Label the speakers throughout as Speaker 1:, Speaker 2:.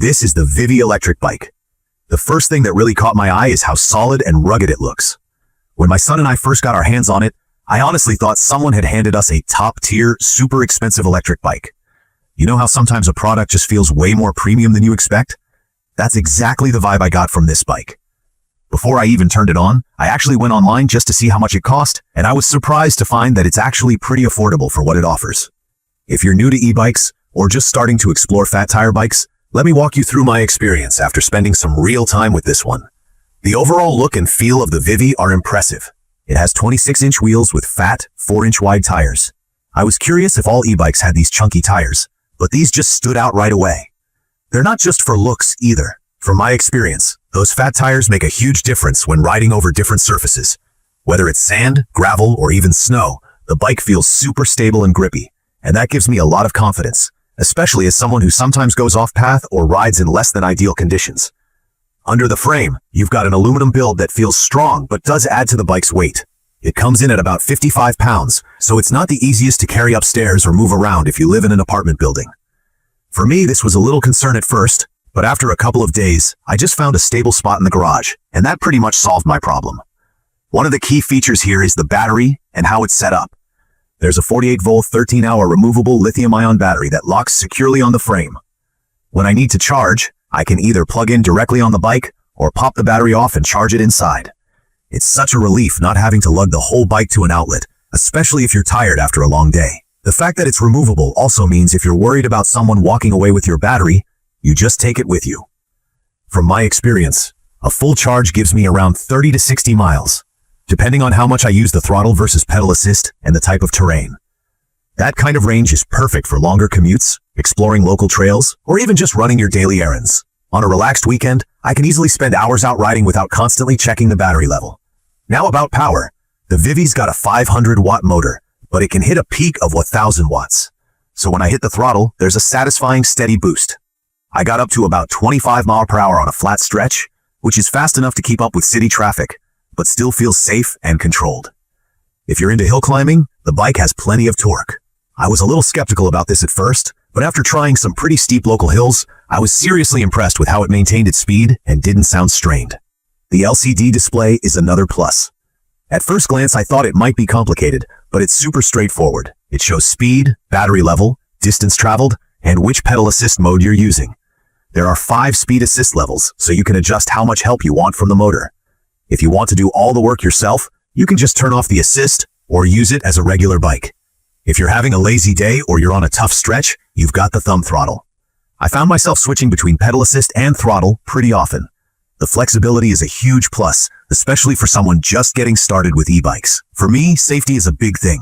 Speaker 1: This is the Vivi electric bike. The first thing that really caught my eye is how solid and rugged it looks. When my son and I first got our hands on it, I honestly thought someone had handed us a top-tier, super expensive electric bike. You know how sometimes a product just feels way more premium than you expect? That's exactly the vibe I got from this bike. Before I even turned it on, I actually went online just to see how much it cost, and I was surprised to find that it's actually pretty affordable for what it offers. If you're new to e-bikes, or just starting to explore fat tire bikes, let me walk you through my experience after spending some real time with this one. The overall look and feel of the Vivi are impressive. It has 26-inch wheels with fat, 4-inch wide tires. I was curious if all e-bikes had these chunky tires, but these just stood out right away. They're not just for looks either. From my experience, those fat tires make a huge difference when riding over different surfaces. Whether it's sand, gravel, or even snow, the bike feels super stable and grippy, and that gives me a lot of confidence, especially as someone who sometimes goes off-path or rides in less than ideal conditions. Under the frame, you've got an aluminum build that feels strong but does add to the bike's weight. It comes in at about 55 pounds, so it's not the easiest to carry upstairs or move around if you live in an apartment building. For me, this was a little concern at first, but after a couple of days, I just found a stable spot in the garage, and that pretty much solved my problem. One of the key features here is the battery and how it's set up. There's a 48-volt, 13-hour removable lithium-ion battery that locks securely on the frame. When I need to charge, I can either plug in directly on the bike or pop the battery off and charge it inside. It's such a relief not having to lug the whole bike to an outlet, especially if you're tired after a long day. The fact that it's removable also means if you're worried about someone walking away with your battery, you just take it with you. From my experience, a full charge gives me around 30 to 60 miles. Depending on how much I use the throttle versus pedal assist and the type of terrain. That kind of range is perfect for longer commutes, exploring local trails, or even just running your daily errands. On a relaxed weekend, I can easily spend hours out riding without constantly checking the battery level. Now about power. The Vivi's got a 500-watt motor, but it can hit a peak of 1,000 watts. So when I hit the throttle, there's a satisfying steady boost. I got up to about 25 miles per hour on a flat stretch, which is fast enough to keep up with city traffic, but still feels safe and controlled. If you're into hill climbing, the bike has plenty of torque. I was a little skeptical about this at first, but after trying some pretty steep local hills, I was seriously impressed with how it maintained its speed and didn't sound strained. The LCD display is another plus. At first glance, I thought it might be complicated, but it's super straightforward. It shows speed, battery level, distance traveled, and which pedal assist mode you're using. There are 5 speed assist levels, so you can adjust how much help you want from the motor. If you want to do all the work yourself, you can just turn off the assist or use it as a regular bike. If you're having a lazy day or you're on a tough stretch, you've got the thumb throttle. I found myself switching between pedal assist and throttle pretty often. The flexibility is a huge plus, especially for someone just getting started with e-bikes. For me, safety is a big thing.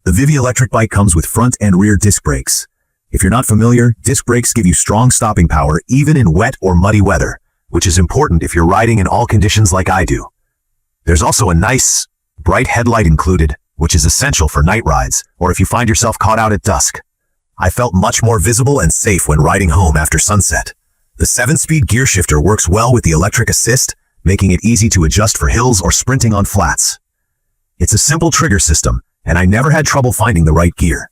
Speaker 1: The Vivi electric bike comes with front and rear disc brakes. If you're not familiar, disc brakes give you strong stopping power even in wet or muddy weather, which is important if you're riding in all conditions like I do. There's also a nice, bright headlight included, which is essential for night rides, or if you find yourself caught out at dusk. I felt much more visible and safe when riding home after sunset. The 7-speed gear shifter works well with the electric assist, making it easy to adjust for hills or sprinting on flats. It's a simple trigger system, and I never had trouble finding the right gear.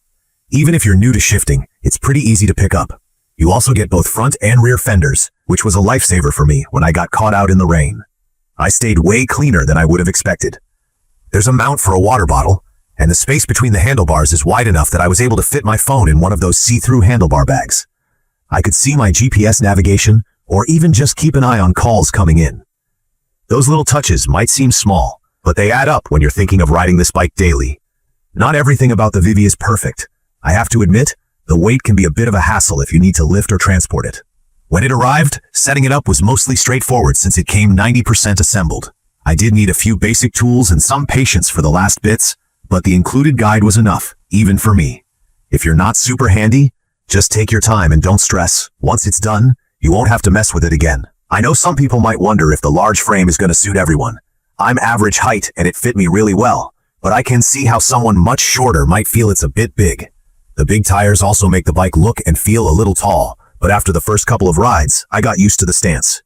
Speaker 1: Even if you're new to shifting, it's pretty easy to pick up. You also get both front and rear fenders, which was a lifesaver for me when I got caught out in the rain. I stayed way cleaner than I would have expected. There's a mount for a water bottle, and the space between the handlebars is wide enough that I was able to fit my phone in one of those see-through handlebar bags. I could see my GPS navigation, or even just keep an eye on calls coming in. Those little touches might seem small, but they add up when you're thinking of riding this bike daily. Not everything about the Vivi is perfect. I have to admit, the weight can be a bit of a hassle if you need to lift or transport it. When it arrived, setting it up was mostly straightforward since it came 90% assembled. I did need a few basic tools and some patience for the last bits, but the included guide was enough, even for me. If you're not super handy, just take your time and don't stress. Once it's done, you won't have to mess with it again. I know some people might wonder if the large frame is going to suit everyone. I'm average height and it fit me really well, but I can see how someone much shorter might feel it's a bit big. The big tires also make the bike look and feel a little tall, but after the first couple of rides, I got used to the stance.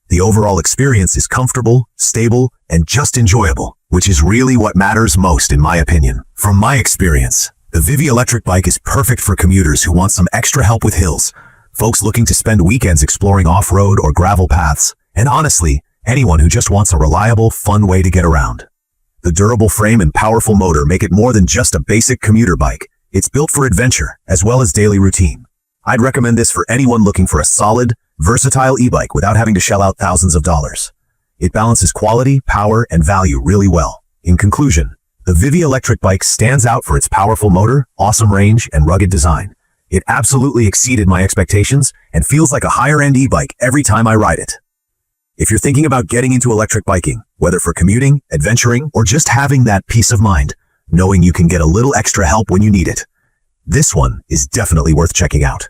Speaker 1: The overall experience is comfortable, stable, and just enjoyable, which is really what matters most in my opinion. From my experience, the Vivi electric bike is perfect for commuters who want some extra help with hills, folks looking to spend weekends exploring off-road or gravel paths, and honestly, anyone who just wants a reliable, fun way to get around. The durable frame and powerful motor make it more than just a basic commuter bike. It's built for adventure, as well as daily routine. I'd recommend this for anyone looking for a solid, versatile e-bike without having to shell out thousands of dollars. It balances quality, power, and value really well. In conclusion, the Vivi electric bike stands out for its powerful motor, awesome range, and rugged design. It absolutely exceeded my expectations and feels like a higher-end e-bike every time I ride it. If you're thinking about getting into electric biking, whether for commuting, adventuring, or just having that peace of mind, knowing you can get a little extra help when you need it, this one is definitely worth checking out.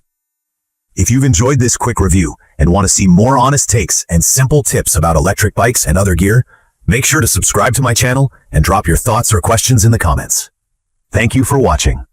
Speaker 1: If you've enjoyed this quick review and want to see more honest takes and simple tips about electric bikes and other gear, make sure to subscribe to my channel and drop your thoughts or questions in the comments. Thank you for watching.